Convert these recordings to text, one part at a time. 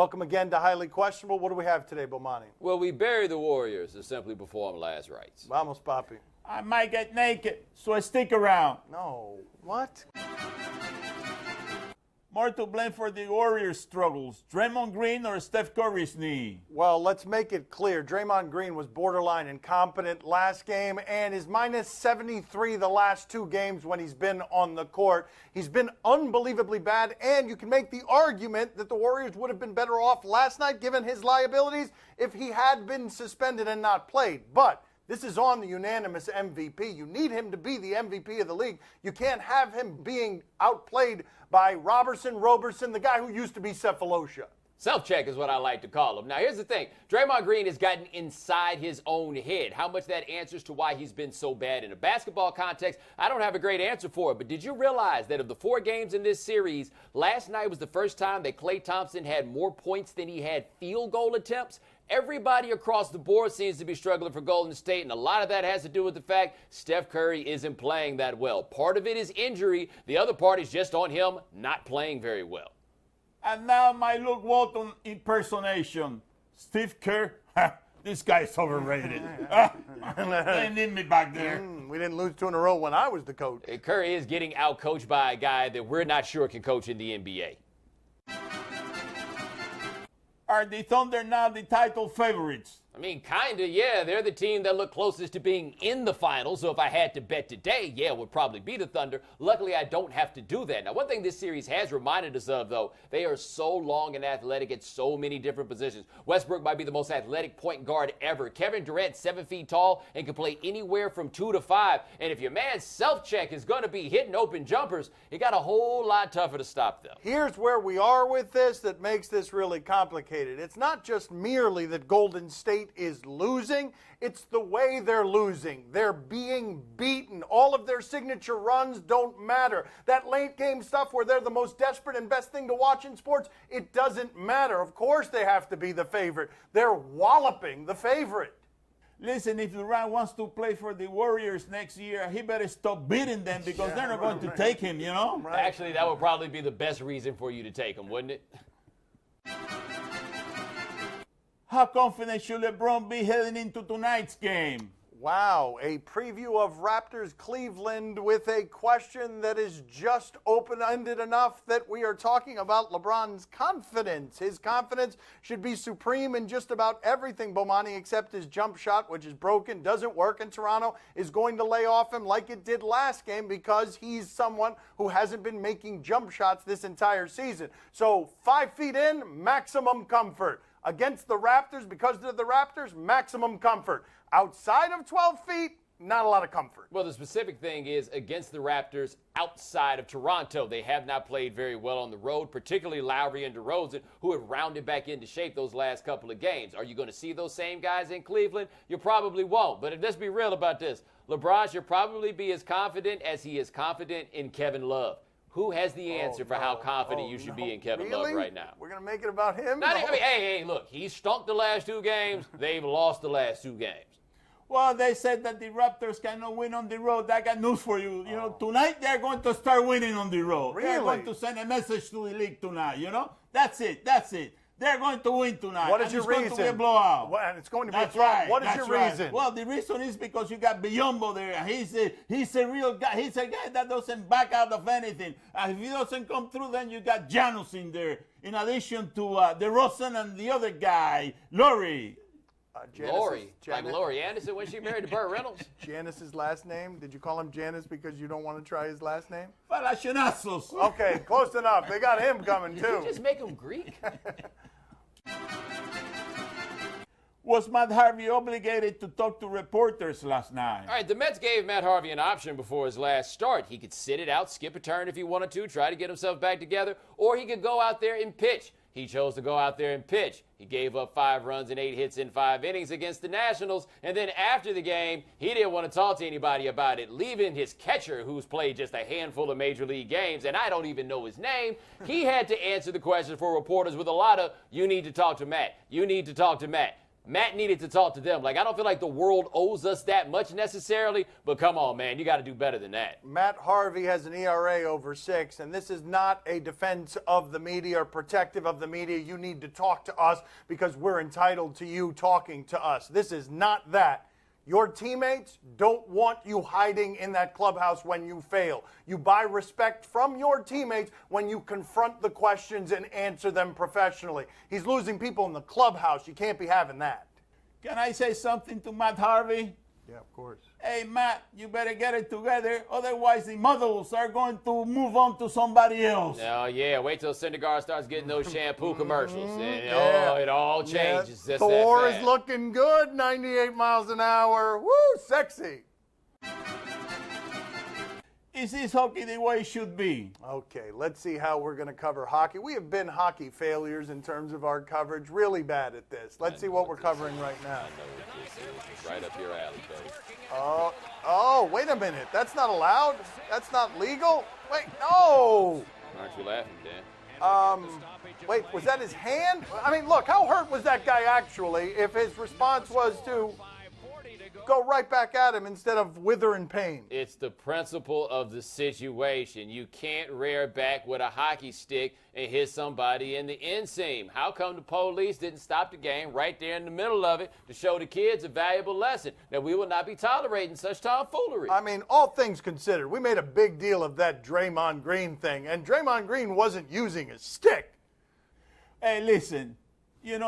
Welcome again to Highly Questionable. What do we have today, Bomani? Well, we bury the Warriors to simply perform last rites. Vamos, papi. I might get naked, so I stick around. No. What? More to blame for the Warriors' struggles, Draymond Green or Steph Curry's knee? Well, let's make it clear. Draymond Green was borderline incompetent last game and is minus 73 the last 2 games when he's been on the court. He's been unbelievably bad, and you can make the argument that the Warriors would have been better off last night, given his liabilities, if he had been suspended and not played. But this is on the unanimous MVP. You need him to be the MVP of the league. You can't have him being outplayed by Roberson, the guy who used to be Cephalosha. Self-check is what I like to call him. Now, here's the thing. Draymond Green has gotten inside his own head. How much that answers to why he's been so bad in a basketball context, I don't have a great answer for it. But did you realize that of the 4 games in this series, last night was the first time that Klay Thompson had more points than he had field goal attempts? Everybody across the board seems to be struggling for Golden State, and a lot of that has to do with the fact Steph Curry isn't playing that well. Part of it is injury. The other part is just on him not playing very well. And now my Luke Walton impersonation. Steve Kerr, this guy's overrated. They need me back there. We didn't lose 2 in a row when I was the coach. Curry is getting out-coached by a guy that we're not sure can coach in the NBA. Are the Thunder now the title favorites? I mean, kind of, yeah. They're the team that look closest to being in the finals. So if I had to bet today, yeah, it would probably be the Thunder. Luckily, I don't have to do that. Now, one thing this series has reminded us of, though, they are so long and athletic at so many different positions. Westbrook might be the most athletic point guard ever. Kevin Durant, 7 feet tall and can play anywhere from 2 to 5. And if your man's self-check is going to be hitting open jumpers, it got a whole lot tougher to stop them. Here's where we are with this that makes this really complicated. It's not just merely that Golden State is losing, it's the way they're losing. They're being beaten. All of their signature runs don't matter. That late game stuff where they're the most desperate and best thing to watch in sports, it doesn't matter. Of course they have to be the favorite. They're walloping the favorite. Listen, if Durant wants to play for the Warriors next year, he better stop beating them because they're not going to take him, you know? Right. Actually, that would probably be the best reason for you to take him, wouldn't it? How confident should LeBron be heading into tonight's game? Wow, a preview of Raptors Cleveland with a question that is just open-ended enough that we are talking about LeBron's confidence. His confidence should be supreme in just about everything, Bomani, except his jump shot, which is broken, doesn't work, and Toronto is going to lay off him like it did last game because he's someone who hasn't been making jump shots this entire season. So 5 feet in, maximum comfort. Against the Raptors, because they're the Raptors, maximum comfort. Outside of 12 feet, not a lot of comfort. Well, the specific thing is against the Raptors outside of Toronto, they have not played very well on the road, particularly Lowry and DeRozan, who have rounded back into shape those last couple of games. Are you going to see those same guys in Cleveland? You probably won't. But let's be real about this. LeBron should probably be as confident as he is confident in Kevin Love. Who has the answer for how confident you should be in Kevin Love right now? We're going to make it about him? Hey, look, he stunk the last 2 games. They've lost the last 2 games. Well, they said that the Raptors cannot win on the road. I got news for you. You know, tonight they're going to start winning on the road. Really? They're going to send a message to the league tonight, you know? That's it. They're going to win tonight. What is your reason? It's going to be a blowout. Well, and it's going to be That's a blowout. right. What is That's your right. reason? Well, the reason is because you got Biyombo there. He's a real guy. He's a guy that doesn't back out of anything. And if he doesn't come through, then you got Janos in there, in addition to DeRozan and the other guy, Laurie. Lori, like Lori Anderson when she married to Burt Reynolds. Janice's last name? Did you call him Janice because you don't want to try his last name? Palacios. Okay, close enough. They got him coming Did too. you just make him Greek? Was Matt Harvey obligated to talk to reporters last night? All right, the Mets gave Matt Harvey an option before his last start. He could sit it out, skip a turn if he wanted to, try to get himself back together, or he could go out there and pitch. He chose to go out there and pitch. He gave up 5 runs and 8 hits in 5 innings against the Nationals. And then after the game, he didn't want to talk to anybody about it, leaving his catcher, who's played just a handful of Major League games, and I don't even know his name. He had to answer the questions for reporters with a lot of, you need to talk to Matt. You need to talk to Matt. Matt needed to talk to them. Like, I don't feel like the world owes us that much necessarily, but come on, man, you got to do better than that. Matt Harvey has an ERA over 6, and this is not a defense of the media or protective of the media. You need to talk to us because we're entitled to you talking to us. This is not that. Your teammates don't want you hiding in that clubhouse when you fail. You buy respect from your teammates when you confront the questions and answer them professionally. He's losing people in the clubhouse. You can't be having that. Can I say something to Matt Harvey? Yeah, of course. Hey, Matt, you better get it together. Otherwise, the models are going to move on to somebody else. Oh, yeah. Wait till Syndergaard starts getting those shampoo commercials. And, Yeah. it all changes. Yeah. Just Thor that is fast. looking good, 98 miles an hour. Woo, sexy. Is this hockey the way it should be? Okay, let's see how we're going to cover hockey. We have been hockey failures in terms of our coverage, really bad at this. Let's see what we're covering right now. I know what this is. It's right up your alley, buddy. Oh, wait a minute. That's not allowed. That's not legal. Wait, no. Aren't you laughing, Dan? Wait, was that his hand? I mean, look, how hurt was that guy actually if his response was to go right back at him instead of wither in pain? It's the principle of the situation. You can't rear back with a hockey stick and hit somebody in the inseam. How come the police didn't stop the game right there in the middle of it to show the kids a valuable lesson that we will not be tolerating such tomfoolery? I mean, all things considered, we made a big deal of that Draymond Green thing, and Draymond Green wasn't using his stick. Hey, listen, you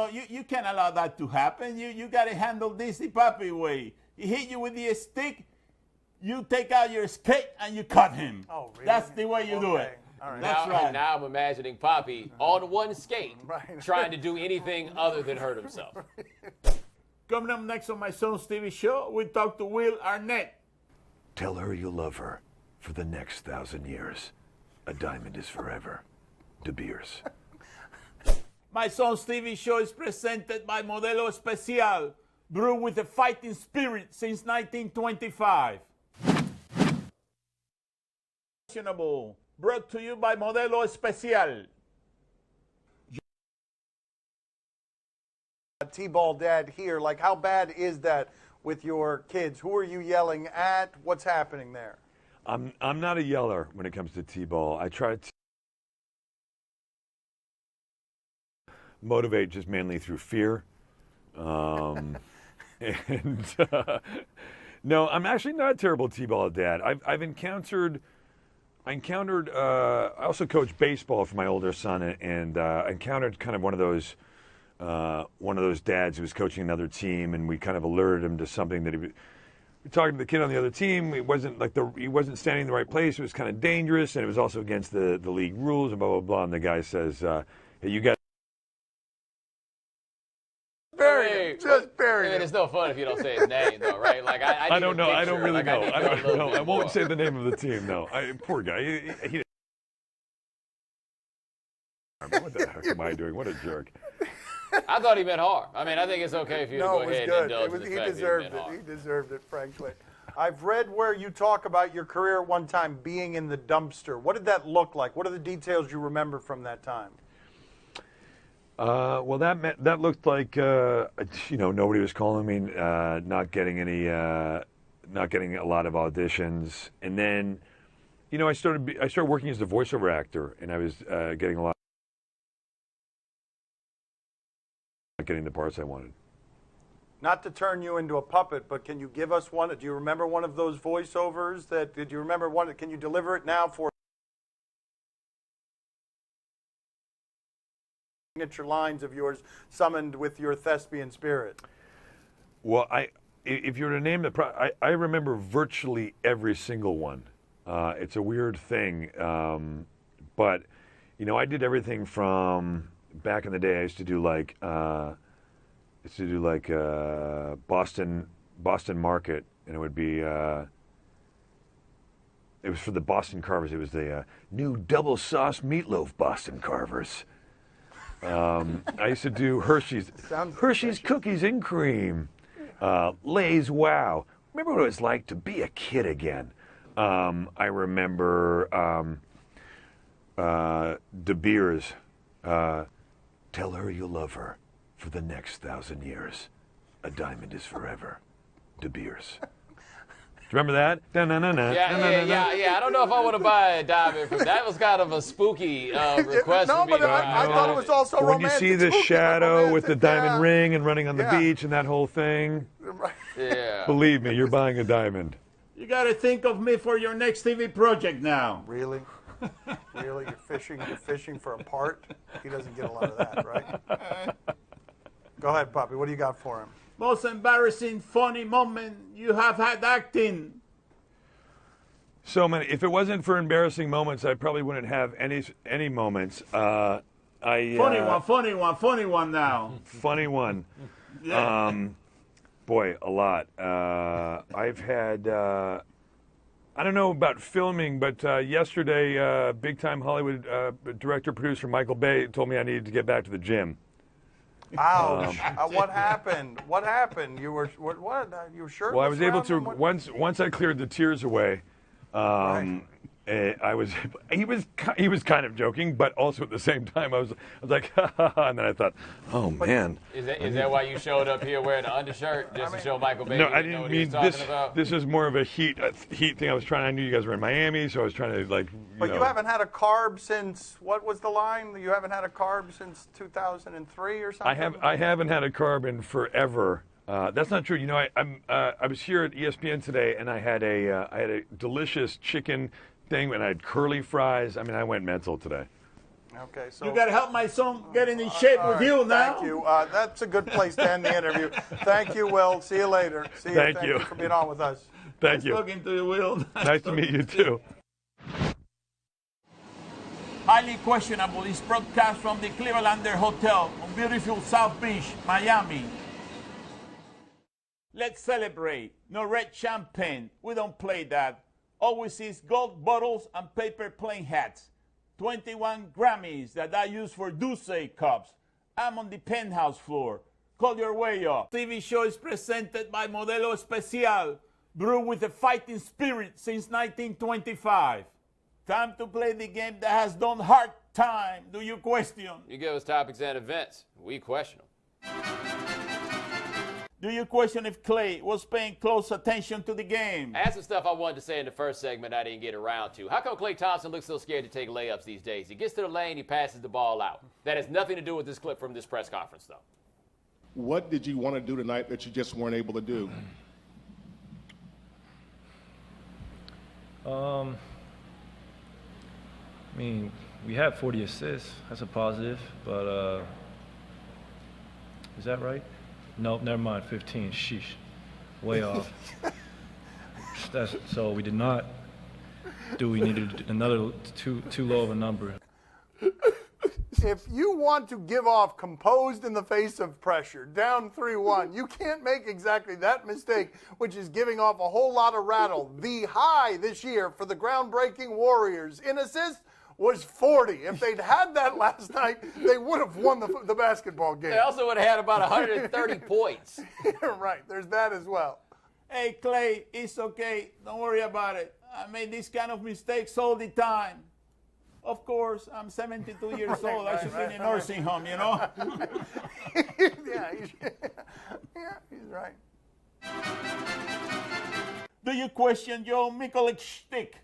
can't allow that to happen. You got to handle this the puppy way. He hit you with the stick, you take out your skate and you cut him. Oh, really? That's the way you do it. All right. That's right. Now I'm imagining Poppy on one skate Right. trying to do anything other than hurt himself. Coming up next on my son's TV show, we talk to Will Arnett. Tell her you love her for the next 1,000 years. A diamond is forever. De Beers. My son's TV show is presented by Modelo Especial, brewed with a fighting spirit since 1925. Brought to you by Modelo Especial. T-ball dad here, like how bad is that with your kids? Who are you yelling at? What's happening there? I'm not a yeller when it comes to T-ball. I try to motivate just mainly through fear. No, I'm actually not a terrible T-ball dad. I also coach baseball for my older son, and I encountered kind of one of those dads who was coaching another team, and we kind of alerted him to something that we were talking to the kid on the other team. It wasn't like he wasn't standing in the right place. It was kind of dangerous, and it was also against the league rules, and blah blah blah. And the guy says, "Hey, you guys." Just bury him. It's no fun if you don't say his name, though, right? Like I don't know. I don't really know. I don't know. I won't say the the name of the team. No, poor guy. He what the heck am I doing? What a jerk. I thought he meant harm. I mean, I think it's okay for you to go No, it was ahead good. and indulge in the He fact that deserved meant it. harm. He deserved it, frankly. I've read where you talk about your career at one time being in the dumpster. What did that look like? What are the details you remember from that time? Well, that looked like nobody was calling me, not getting a lot of auditions, and then, I started working as a voiceover actor, and I was getting a lot, not getting the parts I wanted. Not to turn you into a puppet, but can you give us one? Do you remember one of those voiceovers? Did you remember one? Can you deliver it now for signature lines of yours summoned with your thespian spirit? Well, if you were to name I remember virtually every single one. It's a weird thing, but I did everything from back in the day. I used to do like Boston Market, and it would be it was for the Boston Carvers. It was the new double sauce meatloaf Boston Carvers. I used to do Hershey's cookies and cream, Lay's Wow. Remember what it was like to be a kid again. I remember De Beers. Tell her you love her for the next 1,000 years. A diamond is forever. De Beers. Remember that? Yeah. I don't know if I want to buy a diamond from that. Was kind of a spooky request No, for me but to buy I a thought it diamond. was also When you romantic. see the spooky, shadow with the romantic, diamond yeah. ring and running on the Yeah. beach and that whole thing, Yeah. believe me, you're buying a diamond. You got to think of me for your next TV project now. Really? Really? You're fishing for a part? He doesn't get a lot of that, right? Go ahead, Puppy. What do you got for him? Most embarrassing, funny moment you have had acting. So many. If it wasn't for embarrassing moments, I probably wouldn't have any moments. Funny one now. Funny one. Yeah. Boy, a lot. I've had, I don't know about filming, but yesterday, big-time Hollywood director-producer Michael Bay told me I needed to get back to the gym. Ouch. What happened? What happened? You were what? You were shirtless? Well, I was able around to, him? What- once I cleared the tears away, I was he was kind of joking, but also at the same time I was like, ha, ha, ha, and then I thought, oh man. Is that why you showed up here wearing an undershirt just to show Michael Bay? No, you I know didn't what he was mean talking this. about? This is more of a heat thing. I knew you guys were in Miami, so I was trying to But you haven't had a carb since, what was the line? You haven't had a carb since 2003 or something? I haven't had a carb in forever. That's not true. You know, I was here at ESPN today, and I had a delicious chicken thing, and I had curly fries. I mean, I went mental today. Okay, so You got to help my son get in shape all with right, you now. Thank you. That's a good place to end the interview. Thank you, Will. See you later. See you. Thank you. for being on with us. Thank you. Talking to you, Will. Nice to meet you too. Highly questionable is broadcast from the Clevelander Hotel on beautiful South Beach, Miami. Let's celebrate. No red champagne. We don't play that. Always is gold bottles and paper plane hats. 21 Grammys that I use for Douce cups. I'm on the penthouse floor. Call your way up. TV show is presented by Modelo Especial, brewed with a fighting spirit since 1925. Time to play the game that has done hard time. Do you question? You give us topics and events. We question them. Do you question if Clay was paying close attention to the game? I had some stuff I wanted to say in the first segment I didn't get around to. How come Klay Thompson looks so scared to take layups these days? He gets to the lane, he passes the ball out. That has nothing to do with this clip from this press conference, though. What did you want to do tonight that you just weren't able to do? I mean, we had 40 assists. That's a positive, but is that right? Nope, never mind. 15. Sheesh, way off. So we did not do. We needed another too low of a number. If you want to give off composed in the face of pressure, down 3-1, you can't make exactly that mistake, which is giving off a whole lot of rattle. The high this year for the groundbreaking Warriors in assists was 40. If they'd had that last night, they would have won the basketball game. They also would have had about 130 points. Right, there's that as well. Hey, Clay, it's okay. Don't worry about it. I made these kind of mistakes all the time. Of course, I'm 72 years old. I should be in a nursing home, you know? Yeah, he's right. Do you question Joe Mikulic's stick?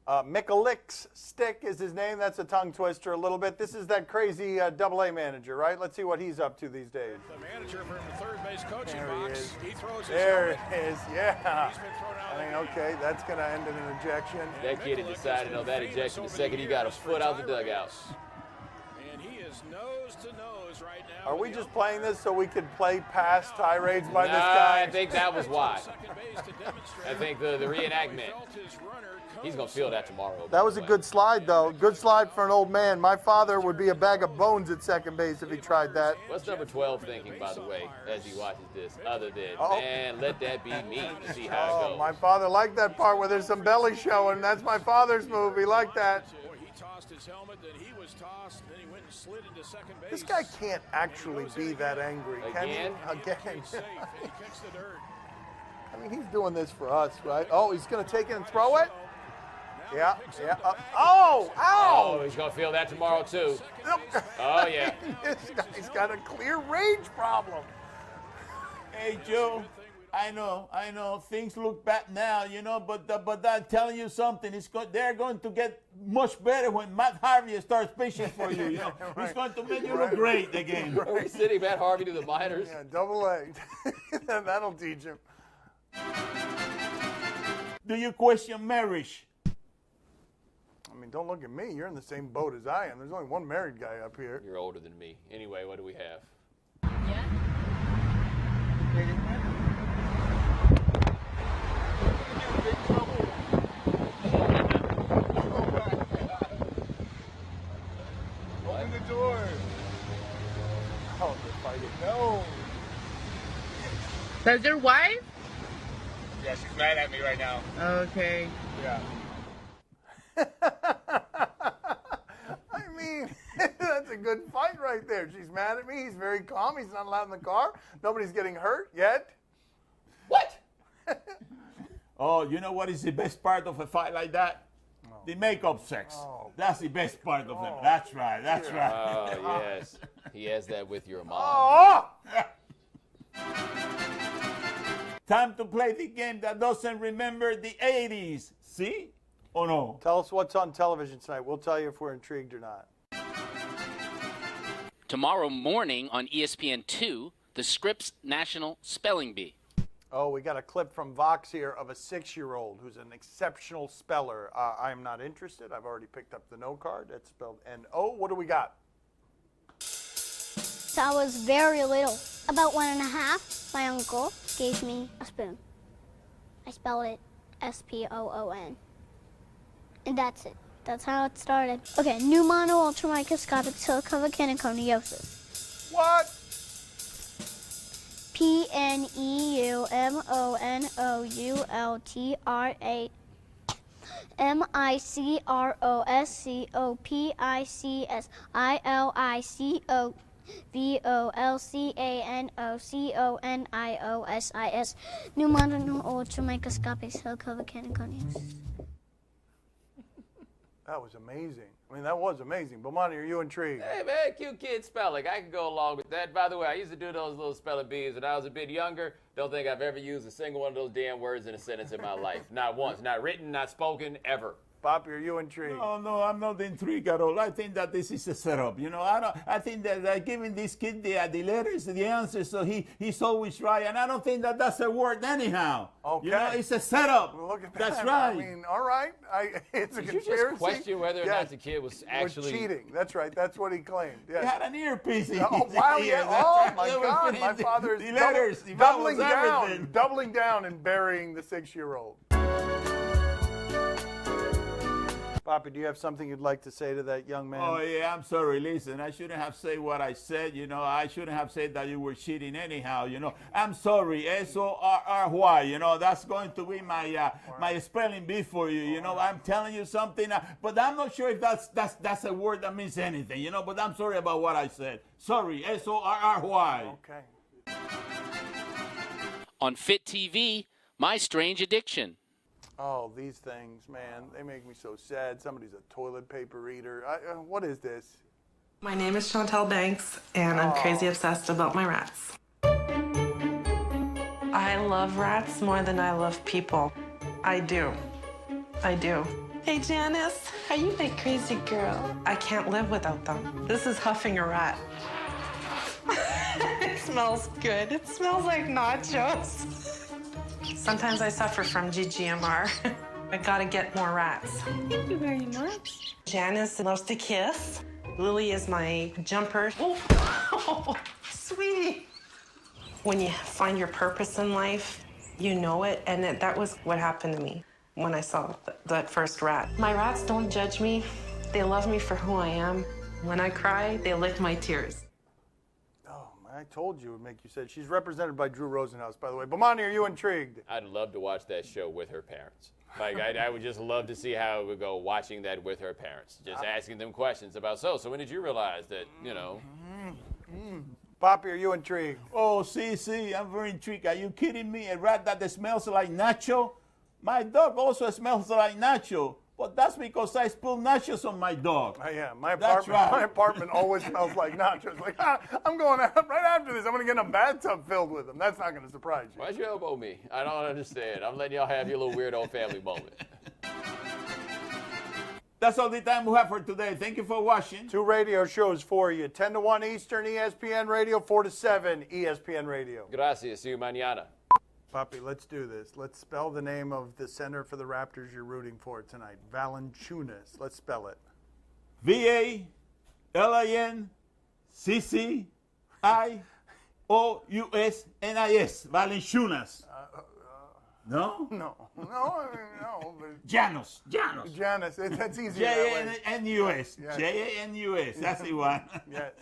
Mikulic's stick is his name. That's a tongue twister a little bit. This is that crazy AA manager, right? Let's see what he's up to these days. The manager from the third base coaching There he box. is. He throws his There helmet. it is, yeah. He's been thrown out of I the think, game. okay, that's going to end in an ejection. That kid had decided on that ejection the second he got a foot out the dugout. And he is nose to nose right now. Are with we the just umpire. playing this so we could play past tirades by this Nah, guy? I think that was why. Second base to demonstrate I think the reenactment. felt his runner come He's going to feel that tomorrow. That was a good slide, though. Good slide for an old man. My father would be a bag of bones at second base if he tried that. What's number 12 thinking, by the way, as he watches this, other than, Uh-oh. man, let that be me to see how it Oh, goes. my father liked that part where there's some belly showing. That's my father's move. He liked that. Boy, he tossed his helmet, then he was tossed, then he went and slid into second base. This guy can't actually be that angry, can he? Again? Again. He's safe, and he kicks the dirt. I mean, he's doing this for us, right? Oh, he's going to take it and throw it? Yeah, yeah. Oh, Oh, ow! he's going to feel that tomorrow, too. Oh, yeah. This guy's got a clear rage problem. Hey, Joe, I know, things look bad now, you know, but I'm telling you something, they're going to get much better when Matt Harvey starts pitching for you, you know. He's going to make you look great again. Are we sending Matt Harvey to the minors? Yeah, double A. That'll teach him. Do you question marriage? I mean, don't look at me. You're in the same boat as I am. There's only one married guy up here. You're older than me. Anyway, what do we have? Yeah. Open the door. Oh, they're fighting. No. That's your wife? Yeah, she's mad at me right now. Okay. Yeah. I mean, that's a good fight right there. She's mad at me. He's very calm. He's not allowed in the car. Nobody's getting hurt yet. What? Oh, you know what is the best part of a fight like that? Oh. The makeup sex. Oh. That's the best part of it. That's right. That's right. Oh, yes. He has that with your mom. Oh! Time to play the game that doesn't remember the 80s. See? Or no? Tell us what's on television tonight. We'll tell you if we're intrigued or not. Tomorrow morning on ESPN2, the Scripps National Spelling Bee. Oh, we got a clip from Vox here of a 6-year-old who's an exceptional speller. I'm not interested. I've already picked up the no card. That's spelled N-O. What do we got? So I was very little, about 1.5. My uncle gave me a spoon. I spelled it S-P-O-O-N. And that's it. That's how it started. Okay, pneumono ultramicroscopic silicovolcaniconiosis. What? P-N-E-U-M-O-N-O-U-L-T-R-A-M-I-C-R-O-S-C-O-P-I-C-S-I-L-I-C-O-V-O-L-C-A-N-O-C-O-N-I-O-S-I-S. Pneumono ultramicroscopic silicovolcaniconiosis. That was amazing. I mean, that was amazing. Bomani, are you intrigued? Hey, man, cute kid spelling. I can go along with that. By the way, I used to do those little spelling bees when I was a bit younger. Don't think I've ever used a single one of those damn words in a sentence in my life. Not once. Not written, not spoken, ever. Poppy, are you intrigued? No, I'm not intrigued at all. I think that this is a setup. You know, I think that they're giving this kid the letters, the answers, so he's always right. And I don't think that that's a word anyhow. Okay. You know, it's a setup. Well, look at that. That's right. I mean, all right. It's a Did you conspiracy. just question whether or not the kid was actually cheating? That's right. That's what he claimed. Yes. He had an earpiece. Oh, wow, yeah. Oh, my They were God. putting My father is the letters, the vowels, doubling everything. down and burying the 6-year-old. Poppy, do you have something you'd like to say to that young man? Oh, yeah, I'm sorry. Listen, I shouldn't have said what I said. You know, I shouldn't have said that you were cheating anyhow. You know, I'm sorry. S-O-R-R-Y. You know, that's going to be my my spelling bee for you. You know, I'm telling you something, but I'm not sure if that's a word that means anything. You know, but I'm sorry about what I said. Sorry. S-O-R-R-Y. Okay. On Fit TV, My Strange Addiction. Oh, these things, man, they make me so sad. Somebody's a toilet paper eater. What is this? My name is Chantel Banks, and I'm crazy obsessed about my rats. I love rats more than I love people. I do. I do. Hey, Janice, are you my crazy girl? I can't live without them. This is huffing a rat. It smells good. It smells like nachos. Sometimes I suffer from GGMR. I gotta get more rats. Thank you very much. Janice loves to kiss. Lily is my jumper. Oh, sweetie. When you find your purpose in life, you know it, and that was what happened to me when I saw that first rat. My rats don't judge me. They love me for who I am. When I cry, they lick my tears. I told you it would make you sad. She's represented by Drew Rosenhaus, by the way. Bomani, are you intrigued? I'd love to watch that show with her parents. Like, I would just love to see how it would go watching that with her parents. Just asking them questions about, so when did you realize that, you know? Poppy, are you intrigued? Oh, see, I'm very intrigued. Are you kidding me? A rat that smells like nacho? My dog also smells like nacho. But that's because I spilled nachos on my dog. Yeah, my That's apartment, right. my apartment always smells like nachos. Like, I'm going out right after this. I'm going to get in a bathtub filled with them. That's not going to surprise you. Why'd you elbow me? I don't understand. I'm letting y'all have your little weirdo family moment. That's all the time we have for today. Thank you for watching. 2 radio shows for you. 10 to 1 Eastern, ESPN Radio. 4 to 7, ESPN Radio. Gracias. See you mañana. Papi, let's do this. Let's spell the name of the center for the Raptors you're rooting for tonight. Valanciunas. Let's spell it. Valanciunas. Valanciunas. No? No. But Janos. Janice. That's easy that way. J-A-N-U-S. Yes. J-A-N-U-S. That's the one. Yes.